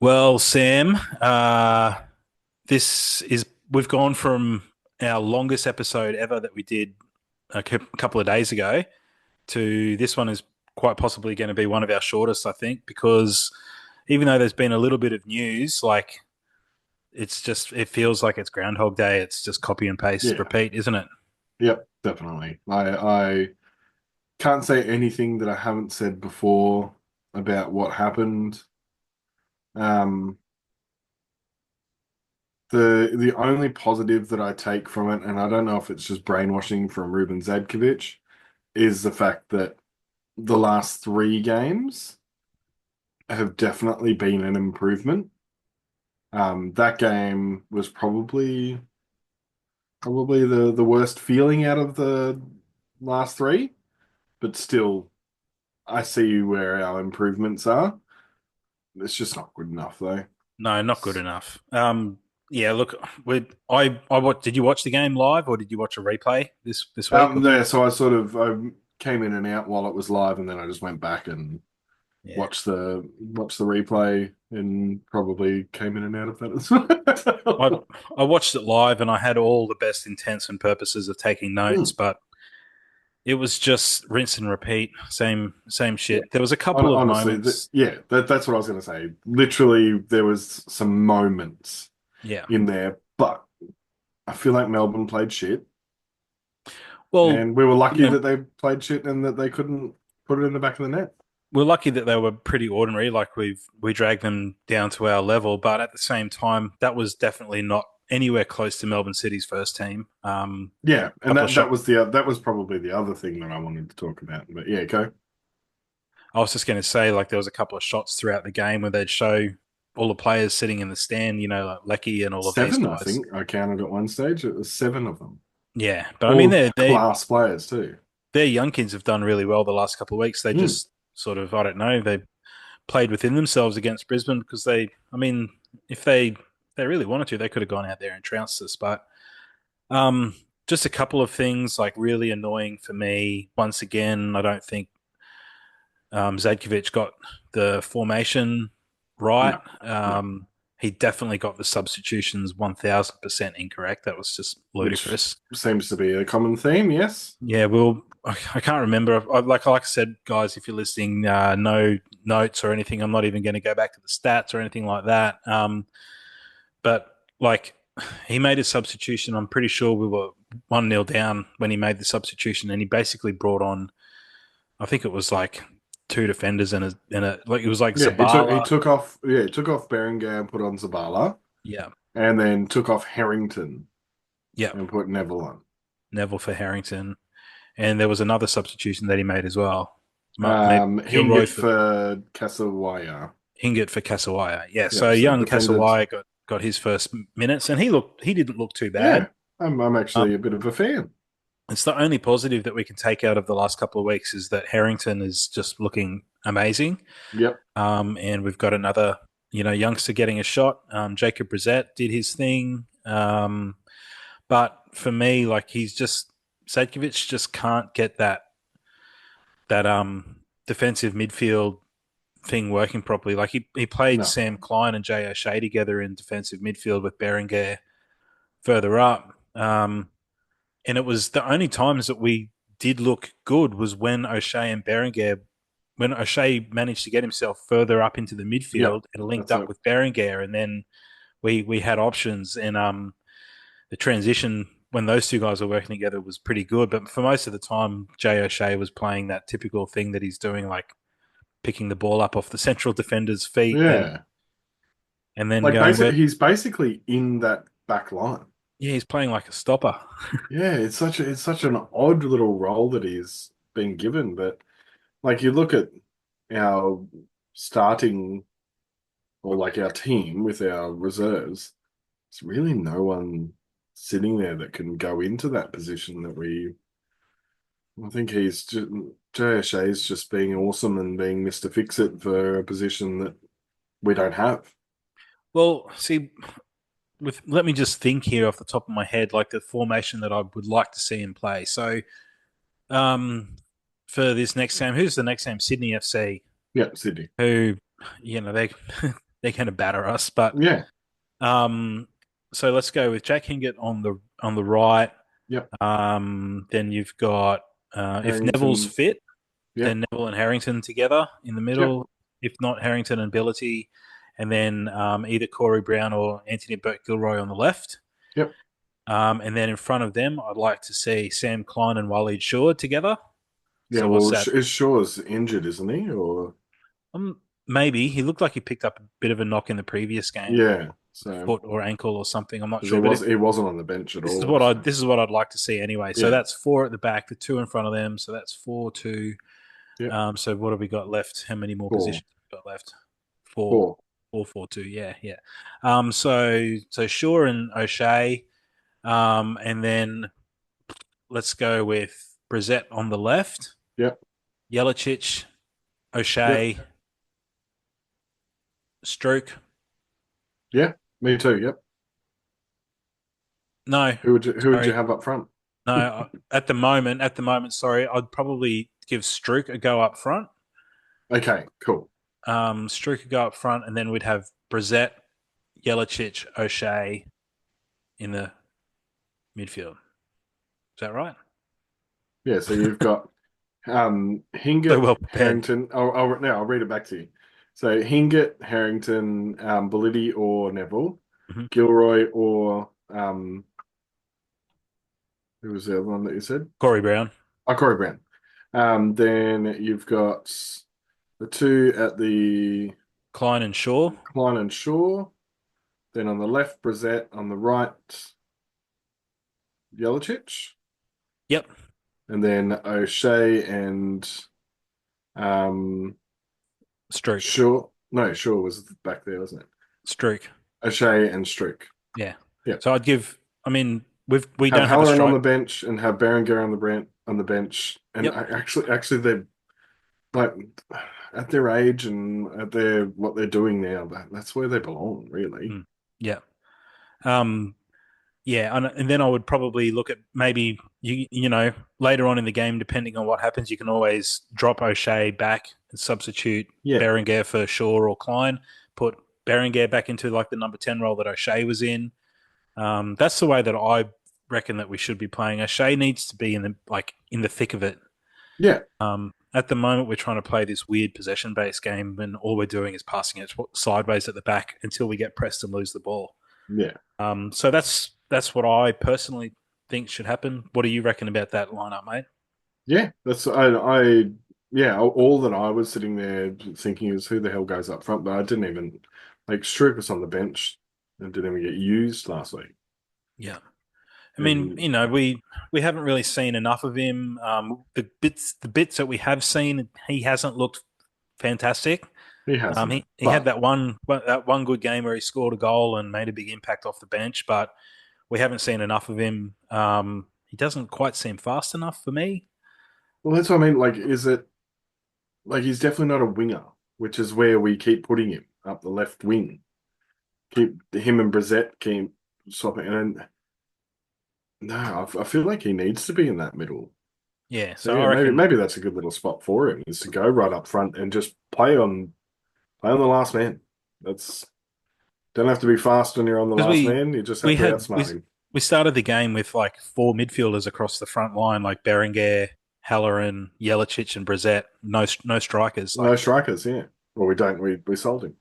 Well, Sam, this is we've gone from our longest episode ever that we did couple of days ago to this one is quite possibly going to be one of our shortest, I think, because even though there's been a little bit of news, like it feels like it's Groundhog Day. It's just copy and paste, Yeah, repeat, isn't it? yep, definitely. I can't say anything that I haven't said before about what happened. Um, the only positive that I take from it, and I don't know if it's just brainwashing from Ruben Zadkovich, is the fact that the last three games have definitely been an improvement. That game was probably the worst feeling out of the last three, but still, I see where our improvements are. It's just not good enough, though. No, not good enough. Yeah, look, what did you watch the game live or did you watch a replay this week? Yeah, so I came in and out while it was live, and then I just went back and Yeah. watched the replay, and probably came in and out of that as I well. I watched it live and I had all the best intents and purposes of taking notes, Mm, but it was just rinse and repeat, same yeah, shit. There was a couple of honestly, moments, yeah, that's what I was going to say. Literally, there was some moments yeah. in there, but I feel like Melbourne played shit, Well, and we were you lucky know, that they played shit and that they couldn't put it in the back of the net. we're lucky that they were pretty ordinary, like we dragged them down to our level, but at the same time, that was definitely not anywhere close to Melbourne City's first team. Yeah, and Couple of that shot was that was probably the other thing that I wanted to talk about. But yeah, go. I was just going to say, like, there was a couple of shots throughout the game where they'd show all the players sitting in the stand, like Lecky and all of these Seven, I guys. think I counted at one stage. It was seven of them. Yeah, but I mean, All they class players too. their young kids have done really well the last couple of weeks. They Mm. just sort of, I don't know, they played within themselves against Brisbane because I mean, if they really wanted to, they could have gone out there and trounced us. But um, just a couple of things like really annoying for me. Once again, I don't think Zadkovich got the formation right. No, no. He definitely got the substitutions 1000% incorrect. That was just Which ludicrous. seems to be a common theme. Yes. Yeah, well, I can't remember. Like I said, guys, if you're listening, no notes or anything. I'm not even going to go back to the stats or anything like that. But like he made a substitution. I'm pretty sure we were 1-0 down when he made the substitution, and he basically brought on. I think it was like two defenders and like it was like Yeah, he Zabala. took off. Yeah, he took off Berenguer and put on Zabala, Yeah, and then took off Harrington yeah, and put Neville on. Neville for Harrington, and there was another substitution that he made as well. Maybe Gilroy Hingett for for Casawaya. Hingett for Kasawaya. Yeah, so Yep. So young defended. Kasawaya got his first minutes, and he didn't look too bad. Yeah, I'm Um, actually a bit of a fan. it's the only positive that we can take out of the last couple of weeks is that Harrington is just looking amazing. Yep. And we've got another, youngster getting a shot. Jacob Brissett did his thing. But for me, like Sadkovic just can't get that defensive midfield thing working properly. Like he played No. Sam Klein and Jay O'Shea together in defensive midfield with Berenguer further up. And it was the only times that we did look good was when O'Shea managed to get himself further up into the Yep. midfield and linked That's up it. with Berenguer, and then we had options, and the transition when those two guys were working together was pretty good. But for most of the time, Jay O'Shea was playing that typical thing that he's doing, like picking the ball up off the central defender's feet Yeah. and then Like going, he's basically in that back line. yeah, he's playing like a stopper. Yeah, it's such an odd little role that he's been given, but like you look at our starting or like our team with our reserves, there's really no one sitting there that can go into that position that I think he's just JSA's just being awesome and being Mr. Fix It for a position that we don't have. Well, see, let me just think here off the top of my head, like the formation that I would like to see him play. So, um, for this next game, who's the next game? Sydney FC, Yeah, Sydney. who, they they're going to batter us. But Yeah. um, so let's go with Jack Hingett on the right. Yep. Then you've got if Neville's Harrington. fit, Yep. then Neville and Harrington together in the Yep. middle. If not, Harrington and Billity, and then either Corey Brown or Anthony Burke-Gilroy on the left. Yep. And then in front of them, I'd like to see Sam Klein and Waleed Shaw together. Yeah. So what's Well, that? is Shaw's injured, isn't he? Or Maybe he looked like he picked up a bit of a knock in the previous game, yeah. So foot or ankle or something. I'm not because he sure, but was he wasn't on the bench at this is all. what I So this is what I'd like to see anyway. So yeah. that's four at the back, the two in front of them. So that's 4-2. Yep. So what have we got left? How many more Four. positions have we got left? Four, Four. 4-4-2. Yeah, yeah. So Shaw and O'Shea, and then let's go with Brissett on the left, Yep. Jelacic, Yep. O'Shea, Stroke. Yeah. Me too. Yep. No, Who would you sorry, have up front? no. At the moment, sorry, I'd probably give Stroke a go up front. Okay. Cool. Stroke a go up front, and then we'd have Brissett, Jelacic, O'Shea in the midfield. Is that right? Yeah. So you've got So Hingett, well prepared. Harrington. I'll read it back to you. So Hingett, Harrington, Belletti or Neville, Mm-hmm. Gilroy or who was the other one that you said? Corey Brown, Oh, Corey Brown. Then you've got the two at the Klein, and Shaw. Klein and Shaw. Then on the left, Brissett. On the right, Jelacic. Yep, And then O'Shea and um, Stroke, Shaw. No, Shaw was back there, wasn't it? Stroke. O'Shea and Strick. Yeah. Yeah. So I'd give. I mean, we Have don't have a Halloran on strike. the bench and have Berenguer on the bench. And Yep. actually, they're like at their age and at their what they're doing now. That's where they belong, really. Mm. Yeah. Um. Yeah, and then I would probably look at maybe later on in the game, depending on what happens, you can always drop O'Shea back and substitute Yeah, Berenguer for Shaw or Klein. Put Berenguer back into like the number 10 role that O'Shea was in. That's the way that I reckon that we should be playing. O'Shea needs to be in the thick of it. yeah, At the moment, we're trying to play this weird possession-based game, and all we're doing is passing it sideways at the back until we get pressed and lose the ball. yeah. So that's what I personally think should happen. What do you reckon about that lineup, mate? Yeah, I yeah, all that I was sitting there thinking is who the hell goes up front, but I didn't even like Struik was on the bench and didn't even get used last week. Yeah, I mean, And we haven't really seen enough of him. The bits that we have seen, he hasn't looked fantastic. he hasn't. He had But that one good game where he scored a goal and made a big impact off the bench, but we haven't seen enough of him. He doesn't quite seem fast enough for me. well that's what I mean. Like, is it like he's definitely not a winger, which is where we keep putting him up the left wing. Keep him and Brissett keep swapping and no, I feel like he needs to be in that middle. Yeah, So so I yeah, maybe reckon maybe that's a good little spot for him is to go right up front and just play on the last man. That's don't have to be fast when you're on the because last we man. You just have we to had we outsmart him. we started the game with like four midfielders across the front line, like Berenguer, Halloran, Jelacic, and Brissett. No strikers. No Like, strikers, yeah. Well, we don't. We sold him.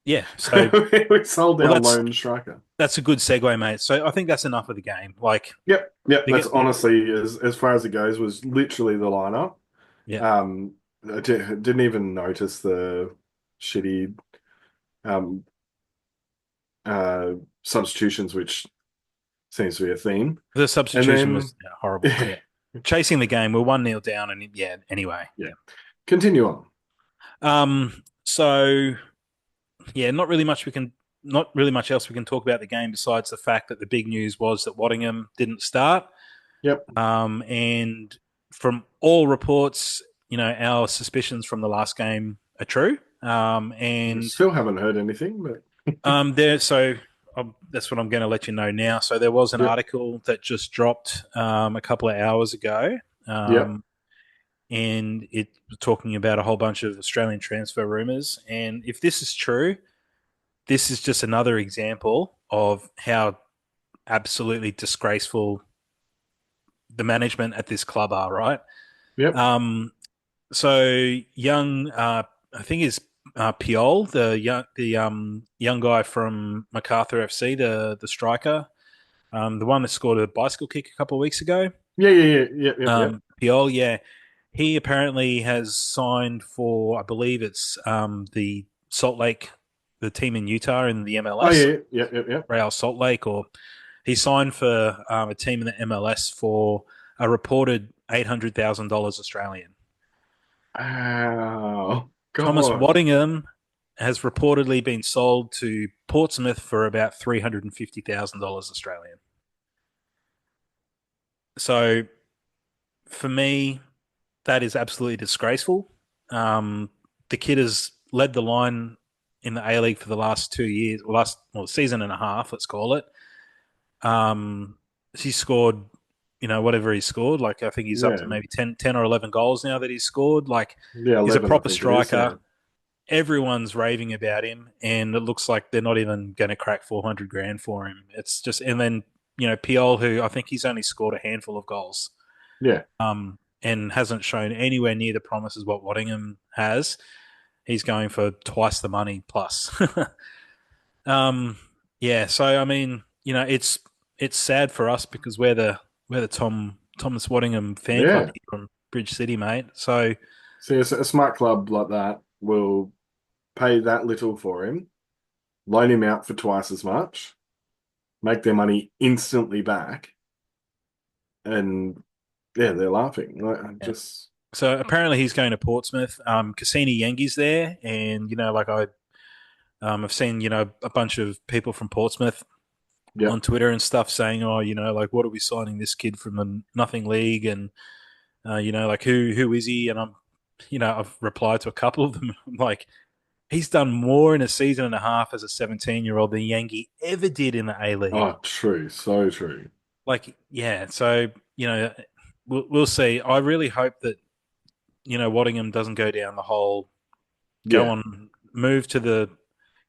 yeah. So, We sold well, our that's lone striker. that's a good segue, mate. So I think that's enough of the game. Like, Yep, yep. they That's get, honestly as far as it goes. Was literally the lineup. yeah. Um, didn't even notice the shitty um substitutions, which seems to be a theme. The And substitution then was horrible. Yeah, chasing the game. We're 1-0 down, and yeah. Anyway, yeah, yeah. continue on. So yeah, not really much else we can talk about the game besides the fact that the big news was that Waddingham didn't start. Yep. And from all reports, our suspicions from the last game are true. We And still haven't heard anything, but there, so that's what I'm going to let you know now. So there was an yep, article that just dropped a couple of hours ago, yep, and it was talking about a whole bunch of Australian transfer rumors. And if this is true, this is just another example of how absolutely disgraceful the management at this club are, right? Yep. Um, so young, I think is Piol, the young guy from MacArthur FC, the striker, the one that scored a bicycle kick a couple of weeks ago. Yeah, yeah, yeah, yep, yep, yep. Piol, yeah, he apparently has signed for, I believe it's the Salt Lake, the team in Utah in the Oh MLS, yeah, yep, yep, yep. Real Salt Lake, or he signed for a team in the MLS for a reported $800,000 Australian. Oh Thomas God. Waddingham has reportedly been sold to Portsmouth for about $350,000 Australian. So for me, that is absolutely disgraceful. The kid has led the line in the A League for the last 2 years, season and a half, let's call it. He scored, whatever he scored. Like I think he's up to Yeah, maybe 10 or 11 goals now that he's scored. Like yeah, he's a 11, I proper think it is. Yeah, striker. Everyone's raving about him, and it looks like they're not even going to crack 400 grand for him. It's just, and then Piol, who I think he's only scored a handful of goals, yeah, and hasn't shown anywhere near the promise as what Waddingham has. He's going for twice the money plus. um, yeah, so I mean, it's sad for us because we're the Thomas Waddingham fan club yeah. here from Bridge City, mate. So See, a smart club like that will pay that little for him, loan him out for twice as much, make their money instantly back, and yeah, they're laughing. Like, I yeah. just So apparently he's going to Portsmouth. Cassini Yengi's there, and like I've seen a bunch of people from Portsmouth yeah. on Twitter and stuff saying, oh, like what are we signing this kid from the nothing league, and like who is he? And I've replied to a couple of them. I'm like, he's done more in a season and a half as a 17-year-old than Yankee ever did in the A League. Oh, true, so true. Like, yeah. So we'll see. I really hope that Waddingham doesn't go down the whole go Yeah, on move to the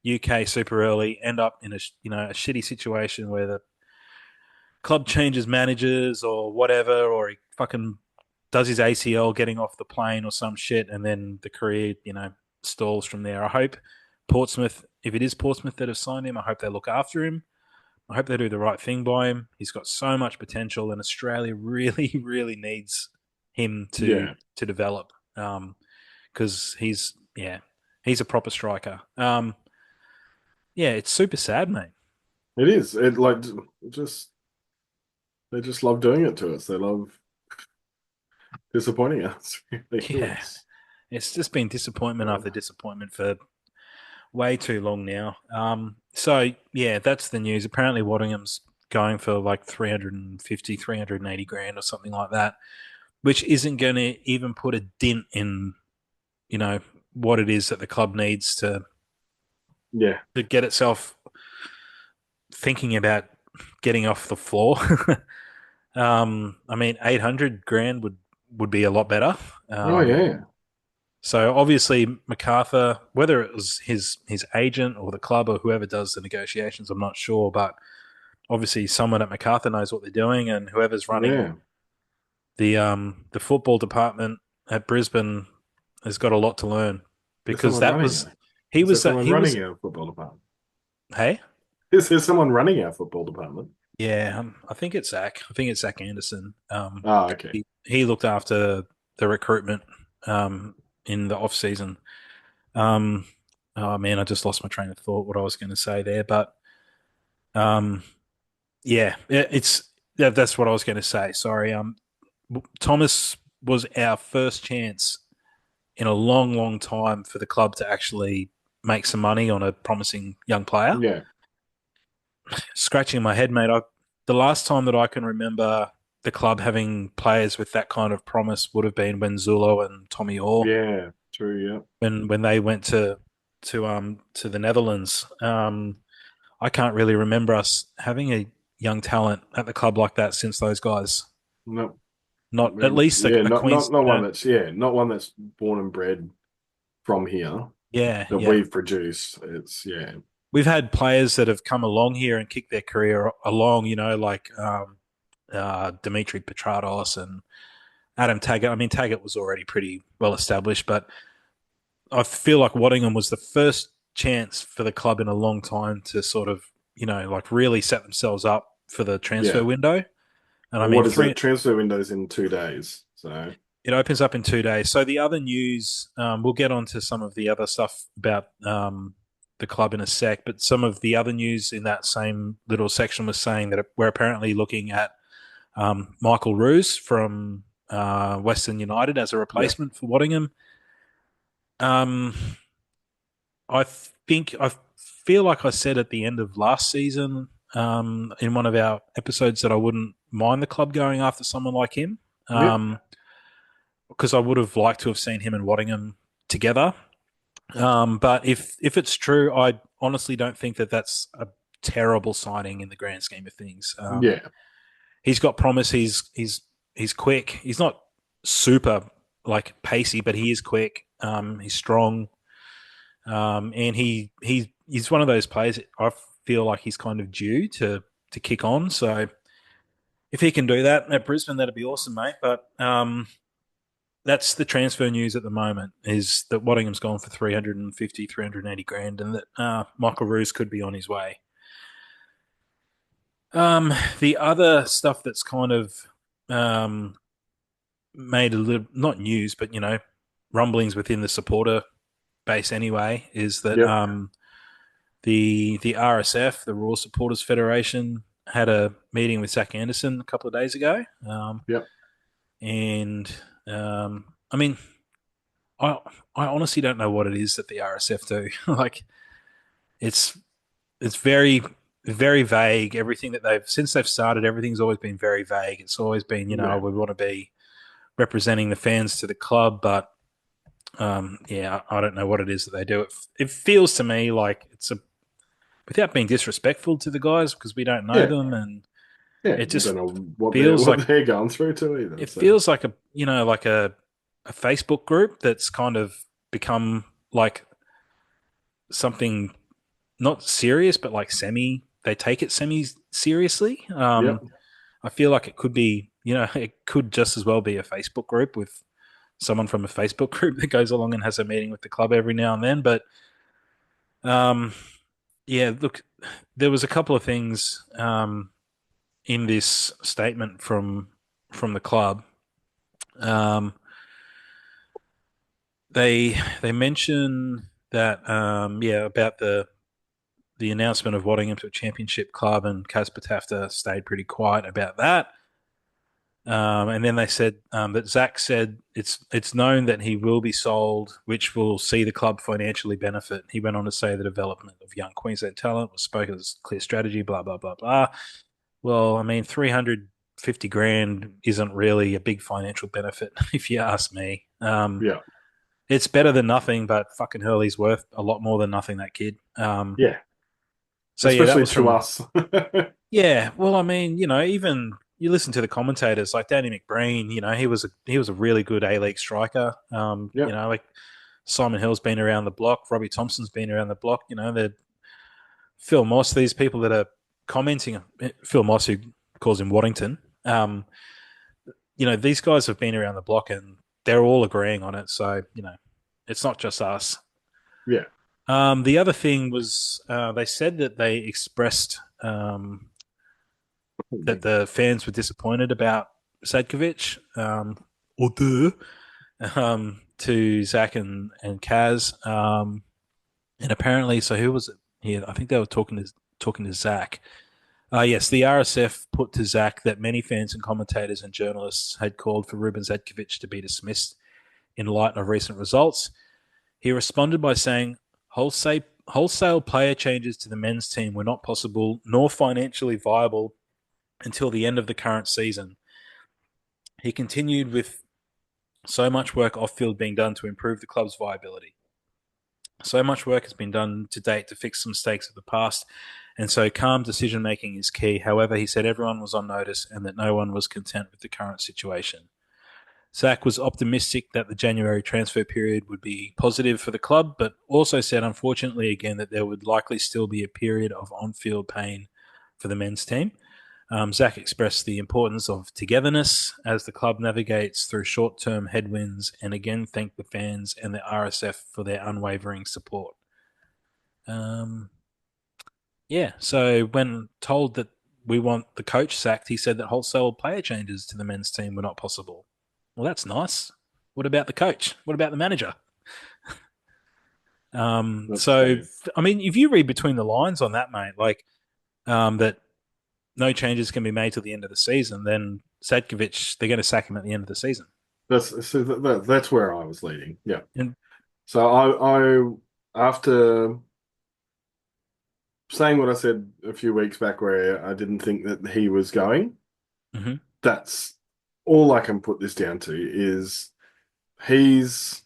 UK super early, end up in a shitty situation where the club changes managers or whatever, or he fucking does his ACL getting off the plane or some shit, and then the career, stalls from there. I hope Portsmouth, if it is Portsmouth that have signed him, I hope they look after him. I hope they do the right thing by him. He's got so much potential, and Australia really, really needs him to yeah. develop because he's a proper striker. Yeah, it's super sad, mate. It is. It like just they just love doing it to us. They love disappointing us. Really. Yeah, it's just been disappointment after disappointment for way too long now. So yeah, that's the news. Apparently, Waddingham's going for like 350, 380 grand or something like that, which isn't going to even put a dent in, you know, what it is that the club needs Yeah. to get itself thinking about getting off the floor. I mean, 800 grand would be a lot better. Oh yeah. So obviously MacArthur, whether it was his agent or the club or whoever does the negotiations, I'm not sure, but obviously someone at MacArthur knows what they're doing, and whoever's running Yeah. the football department at Brisbane has got a lot to learn There's because someone that running was it. he Is there was that someone he was running our football department? hey Is there someone running our football department? yeah I think it's Zach Anderson. Ah, okay. He looked after the recruitment in the off season. Um, oh man, I just lost my train of thought. What I was going to say there, but um, yeah, that's what I was going to say. Sorry. Thomas was our first chance in a long, long time for the club to actually make some money on a promising young player. Yeah. Scratching my head, mate. The last time that I can remember the club having players with that kind of promise would have been when Zulo and Tommy Orr Yeah. True. Yeah. when they went to the Netherlands. I can't really remember us having a young talent at the club like that since those guys. No. Not at least Yeah. a Not Queens. not one that's not one that's born and bred from here Yeah, that yeah. we've produced. It's yeah. we've had players that have come along here and kicked their career along, like Dimitri Petratos and Adam Taggart. I mean, Taggart was already pretty well established, but I feel like Waddingham was the first chance for the club in a long time to sort of, like really set themselves up for the transfer Yeah. window. And I And mean, what is it? Transfer windows in 2 days. So it opens up in 2 days. So the other news, we'll get on to some of the other stuff about the club in a sec, but some of the other news in that same little section was saying that we're apparently looking at Michael Roos from Western United as a yeah. replacement for Waddingham. Um, I I feel like I said at the end of last season in one of our episodes that I wouldn't mind the club going after someone like him. Yep. Because I would have liked to have seen him and Waddingham together. But if it's true, I honestly don't think that that's a terrible signing in the grand scheme of things. Yeah. He's got promise. He's quick. He's not super like pacey, but he is quick. He's strong, and he's one of those players. I feel like he's kind of due to kick on. So if he can do that at Brisbane, that'd be awesome, mate. But that's the transfer news at the moment is that Waddingham's gone for 350, 380 grand and that Michael Roos could be on his way. The other stuff that's kind of um, made a little, not news, but, rumblings within the supporter base anyway, is that Yep. the RSF, the Roar Supporters Federation, had a meeting with Zach Anderson a couple of days ago. Yep. And I mean, I I honestly don't know what it is that the RSF do. Like it's it's very vague. Everything that they've started, everything's always been very vague. It's always been, Yeah. we want to be representing the fans to the club, but yeah, I don't know what it is that they do. It feels to me like it's a without being disrespectful to the guys because we don't know Yeah. them, and Yeah. it You don't just know what they're feels like what they're going through too either. it So feels like a Facebook group that's kind of become like something not serious, but like they take it semi seriously. yep. I feel like it could be, it could just as well be a Facebook group with someone from a Facebook group that goes along and has a meeting with the club every now and then. But um, yeah, look, there was a couple of things in this statement from the club. Um, they mention that yeah about the announcement of Waddingham to a championship club, and Casper Tafter stayed pretty quiet about that. And then they said that Zach said it's known that he will be sold, which will see the club financially benefit. He went on to say the development of young Queensland talent was spoken as a clear strategy, blah, blah, blah, blah. Well, I mean, 350 grand isn't really a big financial benefit, if you ask me. Yeah. It's better than nothing, but fucking Hurley's worth a lot more than nothing, that kid. Yeah. So yeah, that Especially was to from us. yeah. Well, I mean, even you listen to the commentators like Danny McBreen. He was a really good A League striker. Yep. Like Simon Hill's been around the block. Robbie Thompson's been around the block. Phil Moss. These people that are commenting. Phil Moss, who calls him Waddington. These guys have been around the block and they're all agreeing on it. So it's not just us. Yeah. The other thing was they said that they expressed that the fans were disappointed about Zadkovich, or to Zach and Kaz. And apparently, so who was it here? I think they were talking to Zach. Yes, the RSF put to Zach that many fans and commentators and journalists had called for Ruben Zadkovich to be dismissed in light of recent results. He responded by saying wholesale player changes to the men's team were not possible nor financially viable until the end of the current season. He continued with so much work off field being done to improve the club's viability. So much work has been done to date to fix some mistakes of the past, and so calm decision making is key. However, he said everyone was on notice and that no one was content with the current situation. Zach was optimistic that the January transfer period would be positive for the club, but also said, unfortunately, again, that there would likely still be a period of on field pain for the men's team. Zach expressed the importance of togetherness as the club navigates through short term headwinds and again thanked the fans and the RSF for their unwavering support. Um, yeah, so when told that we want the coach sacked, he said that wholesale player changes to the men's team were not possible. Well, that's nice. What about the coach? What about the manager? That's So, fair. I mean, if you read between the lines on that, mate, like that no changes can be made till the end of the season, then Zadkovich, they're going to sack him at the end of the season. That's where I was leading. Yeah. And So after saying what I said a few weeks back, where I didn't think that he was going, mhm. that's all I can put this down to is he's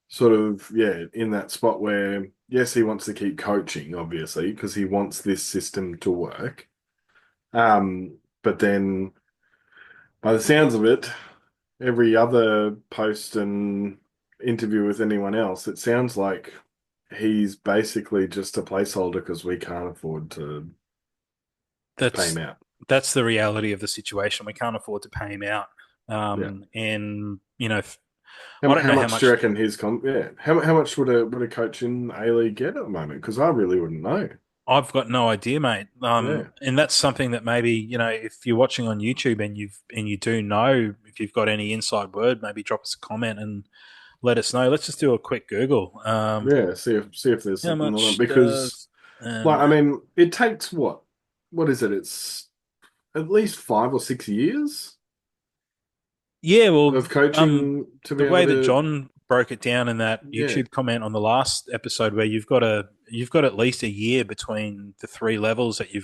sort of, yeah, in that spot where, yes, he wants to keep coaching, obviously, because he wants this system to work. But then by the sounds of it, every other post and interview with anyone else, it sounds like he's basically just a placeholder because we can't afford to pay him that's out. that's the reality of the situation. We can't afford to pay him out. Yeah. And I How, don't how know how much do you much. reckon his yeah, how much would a coach in A League get at the moment? Because I really wouldn't know. I've got no idea, mate. Yeah. And that's something that maybe if you're watching on YouTube and you do know if you've got any inside word, maybe drop us a comment and let us know. Let's just do a quick Google. Yeah, see if there's How something on it much because does like an I mean, it takes what is it? It's at least 5 or 6 years Yeah, well, of coaching to be the able way that to, John broke it down in that yeah. YouTube comment on the last episode, where you've got at least a year between the three levels that you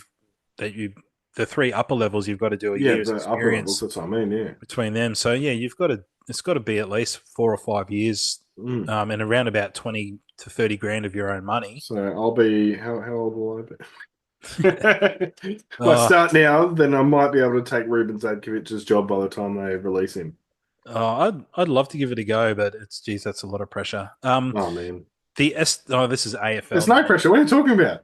the three upper levels, you've got to do a Yeah, year's the upper levels, experience that's what I mean, yeah. between them. So yeah, it's got to be at least 4 or 5 years, Mm. and around about 20 to 30 grand of your own money. So I'll be how old will I be? If I Uh, start now, then I might be able to take Ruben Zadkovich's job by the time they release him. I'd love to give it a go, but geez, that's a lot of pressure. Oh man. This is There's AFL, no mate. pressure. What are you talking about?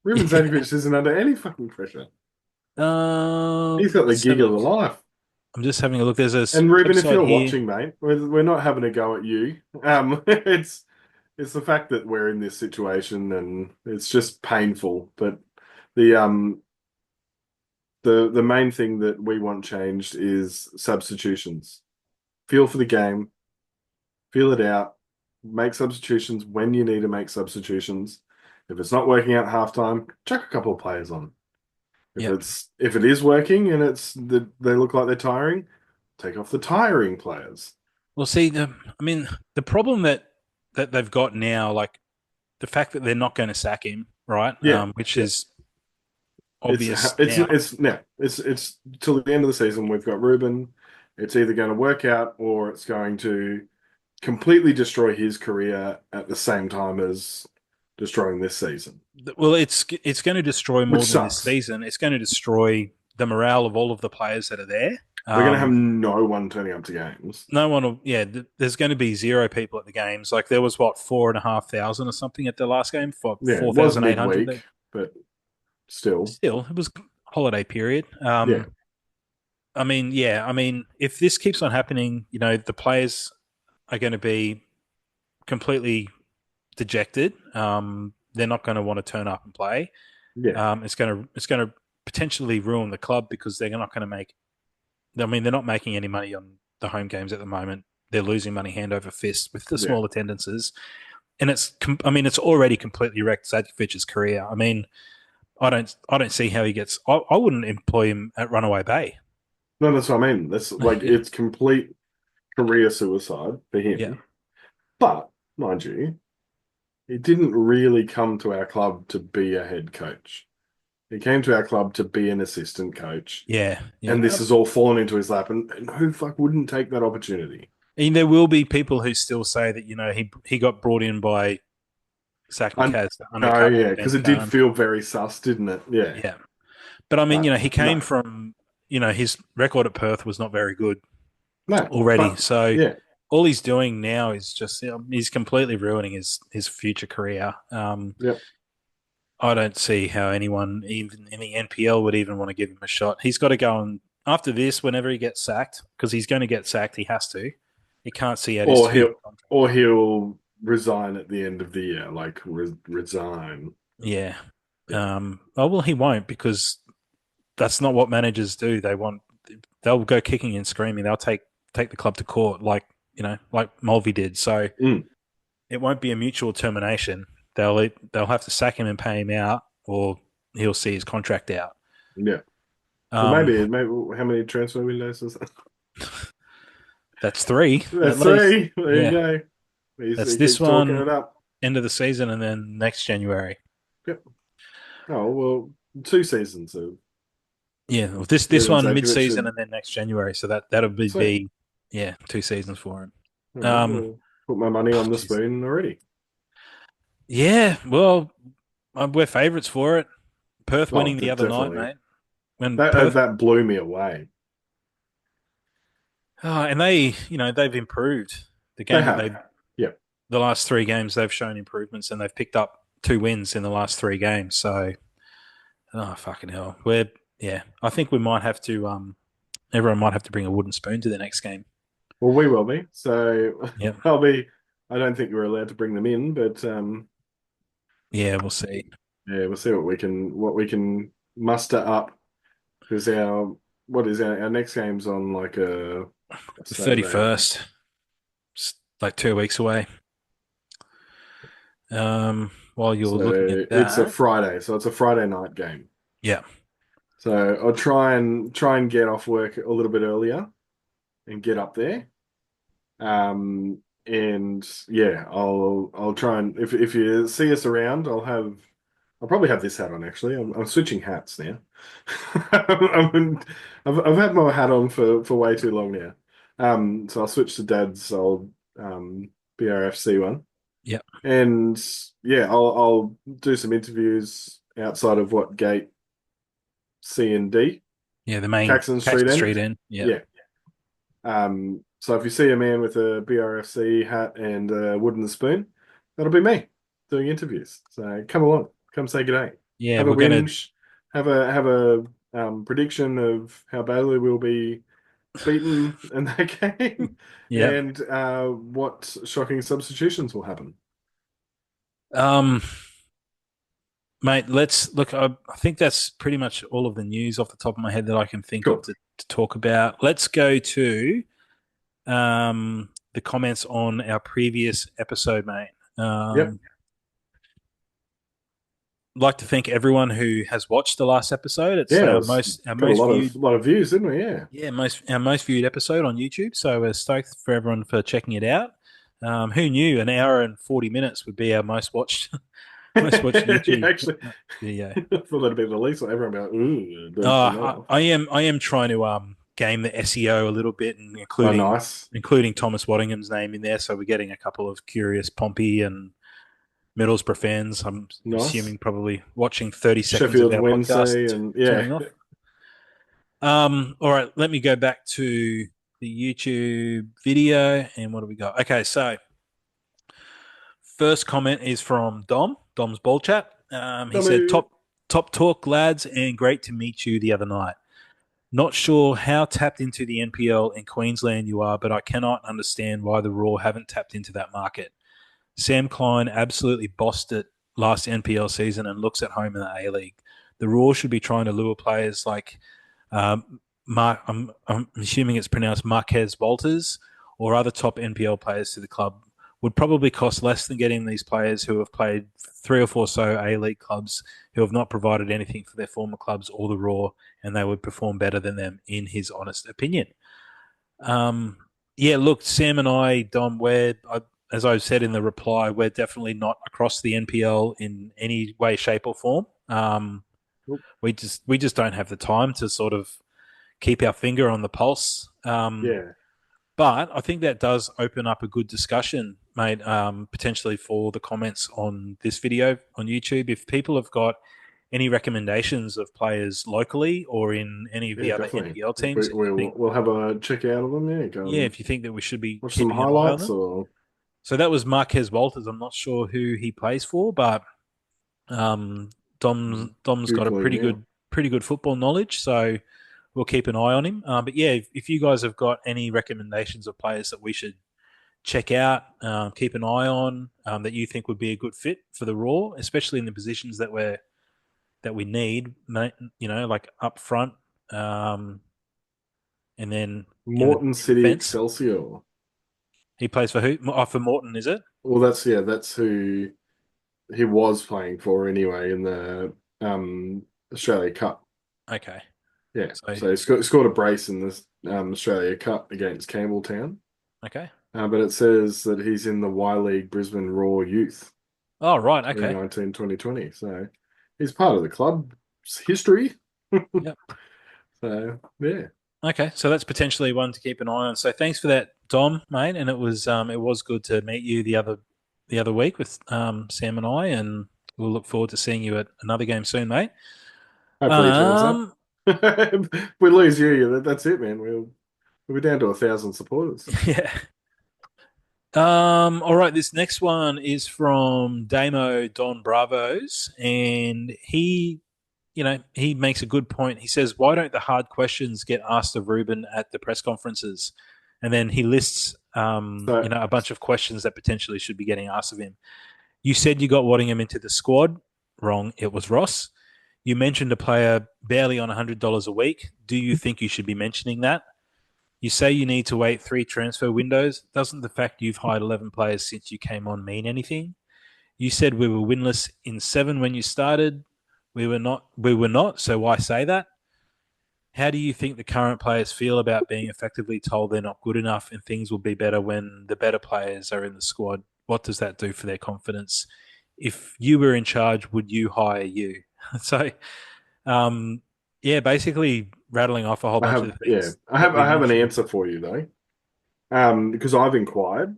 Ruben Yeah. Zadkovich isn't under any fucking pressure. He's got the Let's have gig a of the look. life. I'm just having a look. There's a And Ruben, if website you're here. watching, mate, we're not having a go at you. It's the fact that we're in this situation and it's just painful. But the the main thing that we want changed is substitutions. Feel for the game, feel it out, make substitutions when you need to make substitutions. If it's not working out halftime, chuck a couple of players on. Yep. If it is working and they look like they're tiring, take off the tiring players. Well, see, I mean, the problem that they've got now, like the fact that they're not going to sack him, right? Yeah, Which yeah. is obvious now. It's now it's till the end of the season. We've got Ruben. It's either going to work out or it's going to completely destroy his career at the same time as destroying this season, Well, it's going to destroy which more than this sucks. season. It's going to destroy the morale of all of the players that are there. We're going to have Um, no one turning up to games. no one will. Yeah, there's going to be zero people at the games. Like there was what 4,500 or something at the last game for Yeah, it was 4,800. midweek, but still, Still, it was holiday period. yeah, I mean, yeah, I mean, if this keeps on happening, the players are going to be completely dejected. They're not going to want to turn up and play. yeah, It's going to potentially ruin the club because they're not going to make. I mean, they're not making any money on the home games at the moment. They're losing money hand over fist with the yeah. small attendances, and I mean, it's already completely wrecked Zadkovich's career. I mean, I don't see how he gets. I wouldn't employ him at Runaway Bay. No, that's what I mean. That's like Yeah, it's complete career suicide for yeah, him. But mind you, he didn't really come to our club to be a head coach. He came to our club to be an assistant coach, yeah, yeah. and this has all fallen into his lap. And who the fuck wouldn't take that opportunity? And there will be people who still say that he got brought in by Zach I McCaz to know, undercut yeah, Ben because it did Cunningham. feel very sus, didn't it? Yeah, Yeah, but I mean, but he came no, from his record at Perth was not very good. No, already. but So yeah, all he's doing now is just he's completely ruining his future career. yeah. I don't see how anyone, even in the NPL, would even want to give him a shot. He's got to go and after this, whenever he gets sacked, because he's going to get sacked, he has to. He can't see out his Or 2 year he'll contract. or he'll resign at the end of the year, like resign. Yeah. Yeah. Oh well, he won't because that's not what managers do. They'll go kicking and screaming. They'll take the club to court, like like Mulvey did. So Mm, it won't be a mutual termination. They'll have to sack him and pay him out, or he'll see his contract out. yeah. Well, Um, maybe how many transfer windows is that? that's three at That's least. three. There you Yeah, go. that's He this keeps talking one it up. end of the season, and then next January. Yep. Oh well, 2 seasons of Yeah, well, this Ruben one mid Zadkovich season, and and then next January. So that'll sweet. be yeah 2 seasons for him. All right, Um, well, put my money on the geez. spoon already. Yeah, well, we're favourites for it. Perth Oh, winning the other night, definitely. mate. When That Perth, that blew me away. and they've improved the They game that have. they Yep. the last 3 games they've shown improvements and they've picked up 2 wins in the last 3 games. So, oh fucking hell, I think we might have to. Everyone might have to bring a wooden spoon to the next game. Well, we will be. So Yep. I'll be. I don't think we're allowed to bring them in, but Yeah, we'll see. yeah, we'll see what we can muster up because our what is our next game's on like a The Saturday. 31st, like 2 weeks away. While you're looking at So it's a that, Friday, so it's a Friday night game. yeah, So I'll try and get off work a little bit earlier and get up there. And yeah, I'll try and if you see us around, I'll probably have this hat on actually. I'm switching hats now. I'm, I've had my hat on for way too long now. So I'll switch to Dad's old BRFC one. yeah, And yeah, I'll do some interviews outside of what gate C and D, yeah. The main Caxton Street Caxton end. Street end. Yeah, Yeah. So if you see a man with a BRFC hat and a wooden spoon, that'll be me doing interviews. So come along, come say good day, yeah. have a We're gonna. whinge, have a prediction of how Bailey will be beaten in that game, Yeah. and what shocking substitutions will happen. Um, Mate, let's look. I think that's pretty much all of the news off the top of my head that I can think of Cool. to talk about. Let's go to the comments on our previous episode, mate. Yep. I'd like to thank everyone who has watched the last episode. It's Yeah, it our was got a most viewed, lot of views, didn't we? Yeah. most our most viewed episode on YouTube. So we're stoked for everyone for checking it out. Who knew an hour and 40 minutes would be our most watched most watched Yeah, YouTube actually, video? I thought that'd be the least. Everyone be like, ooh, don't turn that Uh, off. I am trying to game the SEO a little bit, and Oh, nice. including Thomas Waddingham's name in there. So we're getting a couple of curious Pompey and Middlesbrough fans. I'm Nice. assuming probably watching 30 seconds of Sheffield our podcast Wednesday and and yeah. turning off. All right, let me go back to the YouTube video, and what do we got? Okay, so first comment is from Dom's Ball Chat. He said, Dummy. top talk, lads, and great to meet you the other night. Not sure how tapped into the NPL in Queensland you are, but I cannot understand why the Roar haven't tapped into that market. Sam Klein absolutely bossed it last NPL season and looks at home in the A League. The Roar should be trying to lure players like Mark. I'm assuming it's pronounced Marquez Walters or other top NPL players to the club. Would probably cost less than getting these players who have played 3 or 4 so A League clubs who have not provided anything for their former clubs or the Raw, and they would perform better than them, in his honest opinion. Um, yeah, look, Sam and I, Dom, as I said in the reply, we're definitely not across the NPL in any way, shape, or form. We just don't have the time to sort of keep our finger on the pulse. Yeah. But I think that does open up a good discussion, mate, potentially for the comments on this video on YouTube. If people have got any recommendations of players locally or in any of Yeah, the other definitely. NPL teams that you think, We'll have a check out of them. Yeah, go yeah, and if you think that we should be watch some keeping an eye on highlights them? or So that was Marquez Walters. I'm not sure who he plays for, but um, Dom's got a Googling now. pretty good football knowledge, so we'll keep an eye on him. But yeah, if you guys have got any recommendations of players that we should check out, keep an eye on, that you think would be a good fit for the Raw, especially in the positions that we need, like up front, um, and then Morton in City defence. Excelsior. He plays for who? Oh, for Morton, is it? Well, that's who he was playing for anyway in the Australia Cup. Okay, Yeah, so so he scored a brace in this Australia Cup against Campbelltown. okay. But it says that he's in the Y League Brisbane Roar youth Oh right, okay. 2019 2020. So he's part of the club's history. Yep. So yeah, Okay, so that's potentially one to keep an eye on. So thanks for that, Dom, mate. And it was good to meet you the other week with Sam and I, and we'll look forward to seeing you at another game soon, mate. hopefully he turns up. Um, If we lose you, that's it, man. We'll be down to 1,000 supporters. yeah. All right, this next one is from Damo Don Bravos, and he makes a good point. He says, "Why don't the hard questions get asked of Ruben at the press conferences?" And then he lists, So a bunch of questions that potentially should be getting asked of him. You said you got Waddingham into the squad. Wrong. It was Ross. You mentioned a player barely on $100 a week. Do you think you should be mentioning that? You say you need to wait 3 transfer windows. Doesn't the fact you've hired 11 players since you came on mean anything? You said we were winless in 7 when you started. We were not. We were not. So why say that? How do you think the current players feel about being effectively told they're not good enough and things will be better when the better players are in the squad? What does that do for their confidence? If you were in charge, would you hire you? So, um, yeah, basically rattling off a whole bunch of the things that we I have an mentioned. answer for you though. Because I've inquired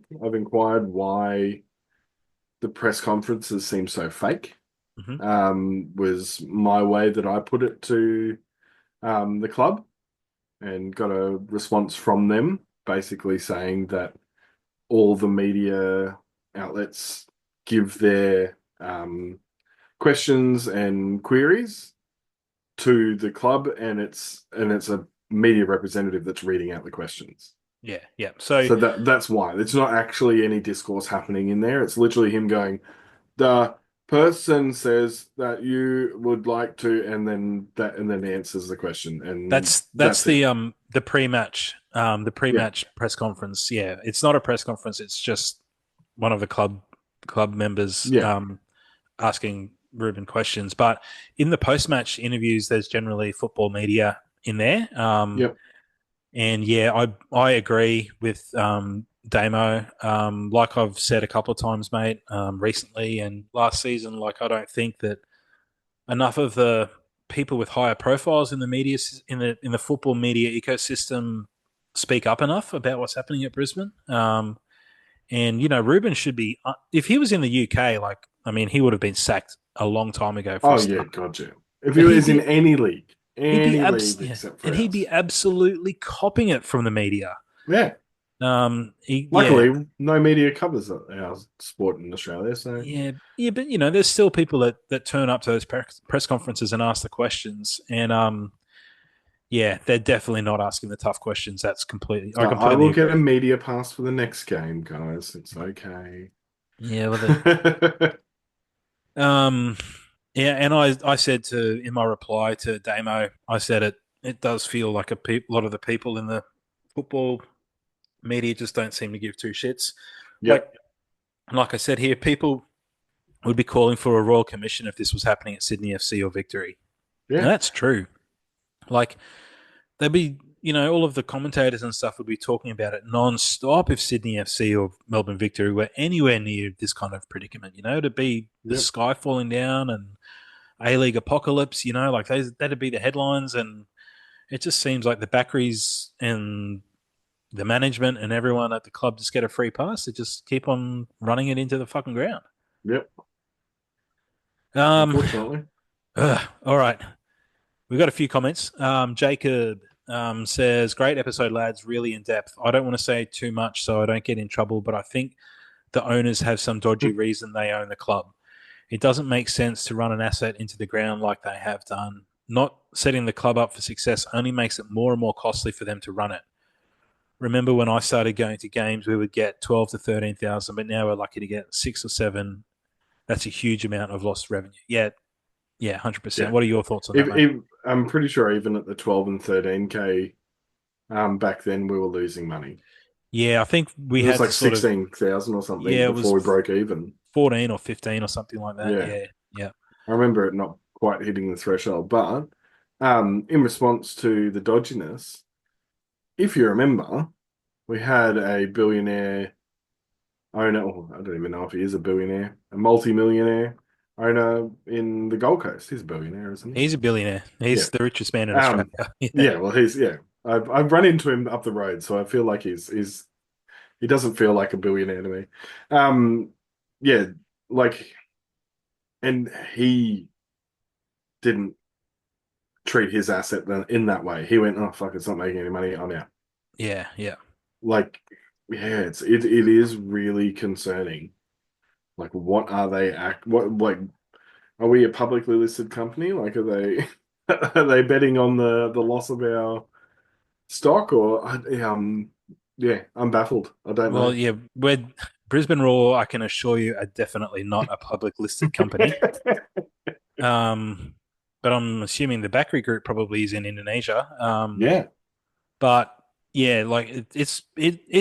why the press conferences seem so fake. Mm-hmm. Was my way that I put it to the club and got a response from them basically saying that all the media outlets give their questions and queries to the club and it's a media representative that's reading out the questions. Yeah, yeah. So So that's why. It's not actually any discourse happening in there. It's literally him going, the person says that you would like to, and then answers the question, and that's that's it. the pre-match Yeah, press conference. Yeah, it's not a press conference. It's just one of the club members yeah, asking Ruben questions. But in the post-match interviews, there's generally football media in there. yep, And yeah, I agree with Damo. Like I've said a couple of times, mate, recently and last season, like I don't think that enough of the people with higher profiles in the media in the football media ecosystem speak up enough about what's happening at Brisbane. And Ruben should be if he was in the UK, like I mean, he would have been sacked a long time ago for a oh yeah, start. gotcha. If he But was in any league yeah, except and for he'd be ours, absolutely copying it from the media. yeah. Yeah, Luckily, no media covers our sport in Australia, so yeah, but there's still people that turn up to those press conferences and ask the questions, and yeah, they're definitely not asking the tough questions. I I completely will get a agree. media pass for the next game, guys. It's okay. Yeah, um, yeah, and I said in my reply to Damo, I said it does feel like lot of the people in the football media just don't seem to give two shits. Like Yep. like I said here, people would be calling for a royal commission if this was happening at Sydney FC or Victory. And Yeah. that's true. Like they'd be, all of the commentators and stuff would be talking about it non-stop if Sydney FC or Melbourne Victory were anywhere near this kind of predicament. To be the Yep. sky falling down and A-League apocalypse. Like that'd be the headlines, and it just seems like the Backeries and the management and everyone at the club just get a free pass to just keep on running it into the fucking ground. Yep. Um, Unfortunately. All right. We've got a few comments. Jacob says, great episode, lads. Really in depth. I don't want to say too much so I don't get in trouble, but I think the owners have some dodgy reason they own the club. It doesn't make sense to run an asset into the ground like they have done. Not setting the club up for success only makes it more and more costly for them to run it. Remember when I started going to games, we would get 12 to 13,000, but now we're lucky to get 6 or 7. That's a huge amount of lost revenue. Yeah, yeah, 100%. Yeah. What are your thoughts on that, If, mate? if I'm pretty sure even at the 12 and 13K, back then we were losing money. Yeah, I think we It was had like to sort of, 16,000 or something yeah, it before was we broke even. 14 or 15 or something like that. Yeah. Yeah, yeah. I remember it not quite hitting the threshold, but in response to the dodginess, if you remember, we had a billionaire owner, or I don't even know if he is a billionaire, a multi-millionaire owner in the Gold Coast. He's a billionaire, isn't He's a billionaire. he? Yeah. He's the richest man in Australia. Yeah, Yeah, well, yeah. I've run into him up the road, so I feel like he doesn't feel like a billionaire to me. Um, yeah, like, and he didn't treat his asset in that way. He went, "Oh fuck, it's not making any money. I'm out." yeah, yeah. Like, yeah, it is really concerning. Like, what are they act? What like are we a publicly listed company? Like, are they are they betting on the loss of our stock or yeah, I'm baffled. I don't Well, know. yeah, we're Brisbane Roar, I can assure you, are definitely not a public listed company. Um, but I'm assuming the Bakri Group probably is in Indonesia. Yeah, But yeah, like it's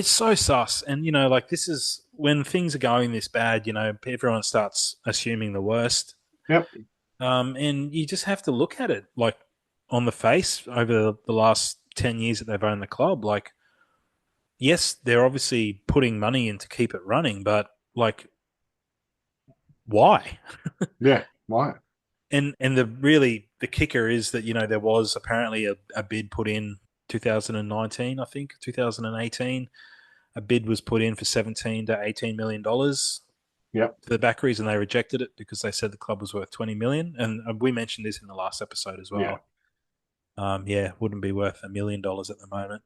so sus, and like this is when things are going this bad. Everyone starts assuming the worst, yep, and you just have to look at it like on the face over the last 10 years that they've owned the club. Like, yes, they're obviously putting money in to keep it running, but like, why? yeah. Why? And the kicker is that there was apparently a bid put in 2019, I think 2018. A bid was put in for 17 to 18 million dollars Yep, to the Backeries, and they rejected it because they said the club was worth 20 million. And we mentioned this in the last episode as yeah. well. Yeah, wouldn't be worth $1 million at the moment.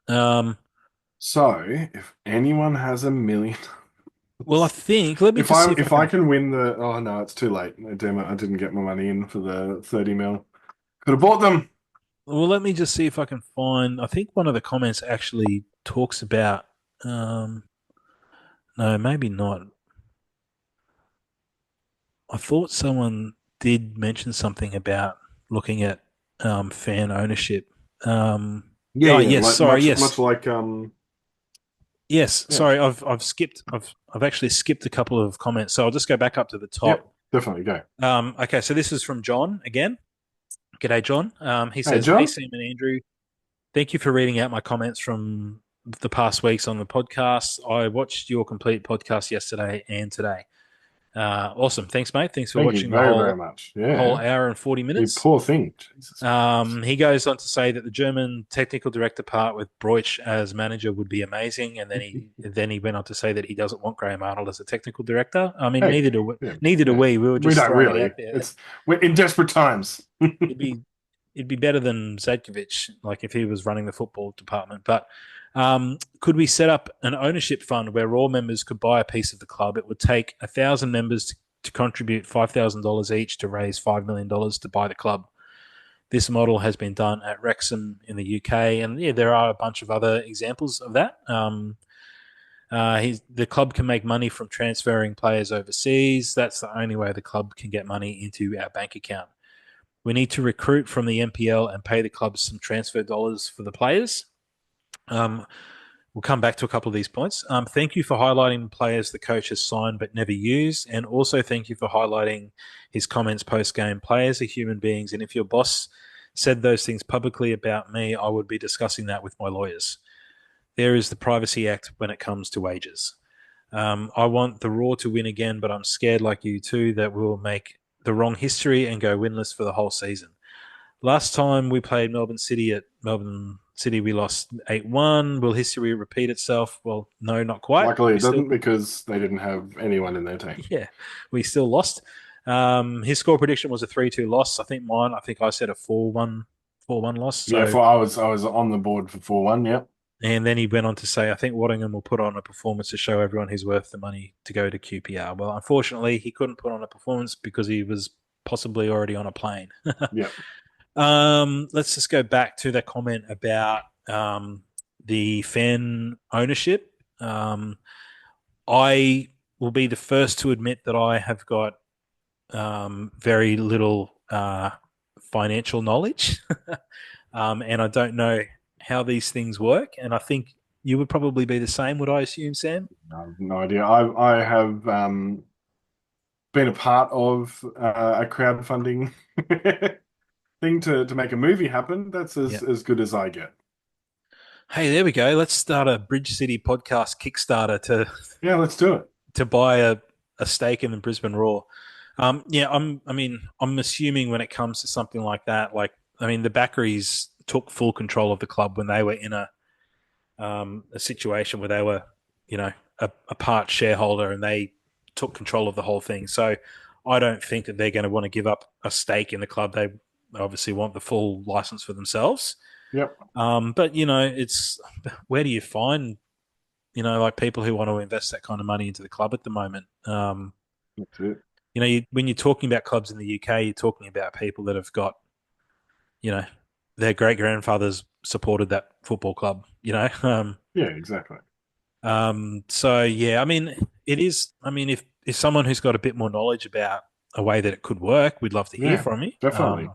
Um, So if anyone has a million, well, I think let me if just I see if I if I can. can win the, oh no, it's too late. Damn it, I didn't get my money in for the 30 mil. Could have bought them. Well, let me just see if I can find. I think one of the comments actually talks about. Um, no, maybe not. I thought someone did mention something about looking at fan ownership. Yeah, Oh yeah, yes, like sorry, yes, much like yes, yeah, sorry. I've skipped. I've actually skipped a couple of comments, so I'll just go back up to the yep, top. definitely go. Okay, so this is from John again. G'day, John. He Hey, says, "Hey, John. Sam and Andrew. Thank you for reading out my comments from the past weeks on the podcast. I watched your complete podcast yesterday and today. Awesome. Thanks, mate. Thanks for Thank you watching the very, whole very much. whole Yeah. hour and 40 You minutes. poor thing. Jesus Christ. He goes on to say that the German technical director part with Broich as manager would be amazing, and then he went on to say that he doesn't want Graham Arnold as a technical director. I mean, Hey, neither do we. yeah, Neither do yeah. we. We were We just don't throwing it really. out there. We're in desperate times. It'd be it'd be better than Zadkovich, like if he was running the football department. But could we set up an ownership fund where all members could buy a piece of the club? It would take 1,000 members to contribute $5,000 each to raise $5 million to buy the club. This model has been done at Wrexham in the UK, and yeah, there are a bunch of other examples of that. The club can make money from transferring players overseas. That's the only way the club can get money into our bank account. We need to recruit from the NPL and pay the club some transfer dollars for the players. Um, we'll come back to a couple of these points. Thank you for highlighting players the coach has signed but never used, and also thank you for highlighting his comments post game. Players are human beings, and if your boss said those things publicly about me, I would be discussing that with my lawyers. There is the Privacy Act when it comes to wages. I want the Raw to win again, but I'm scared, like you too, that we'll make the wrong history and go winless for the whole season. Last time we played Melbourne City at Melbourne City, we lost 8-1. Will history repeat itself? Well, no, not quite. Luckily, We it still, doesn't because they didn't have anyone in their team. yeah, we still lost. His score prediction was a 3-2 loss. I think mine. I think I said a 4-1 loss. Yeah, So, for I was on the board for 4-1. Yep. and then he went on to say, I think Waddingham will put on a performance to show everyone he's worth the money to go to QPR. Well, unfortunately, he couldn't put on a performance because he was possibly already on a plane. Yep. Let's just go back to the comment about the fan ownership. I will be the first to admit that I have got very little financial knowledge, and I don't know how these things work. And I think you would probably be the same, would I assume, Sam? I have no idea. I have been a part of a crowdfunding thing to make a movie happen. That's Yeah. as good as I get. Hey, there we go. Let's start a Bridge City podcast Kickstarter Yeah, let's do it. to buy a stake in the Brisbane Roar. Yeah, I'm assuming when it comes to something like that, like, I mean, the Backeries took full control of the club when they were in a situation where they were, a part shareholder and they took control of the whole thing. So I don't think that they're going to want to give up a stake in the club. They obviously want the full license for themselves. Yep, But it's where do you find like people who want to invest that kind of money into the club at the moment? that's it. When you're talking about clubs in the UK, you're talking about people that have got, you know, their great grandfathers supported that football club. Yeah, exactly. So yeah, I mean, it is. I mean, if someone who's got a bit more knowledge about a way that it could work, we'd love to hear Yeah, from you. definitely.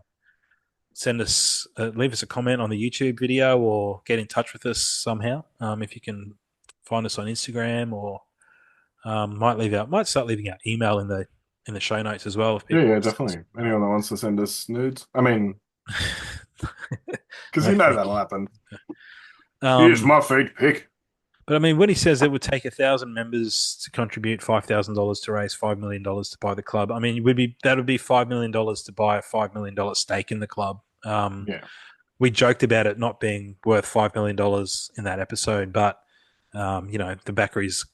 Leave us a comment on the YouTube video or get in touch with us somehow. If you can find us on Instagram or might start leaving out email in the show notes as well if Yeah, people yeah, want to send us definitely. Anyone that wants to send us nudes, I mean, because no, you know thank that'll you. happen. Here's Um, my feed pic. but I mean, when he says it would take 1,000 members to contribute $5,000 to raise $5 million to buy the club, I mean, that would be $5 million to buy a $5 million stake in the club. Yeah, We joked about it not being worth $5 million in that episode, but the Backeries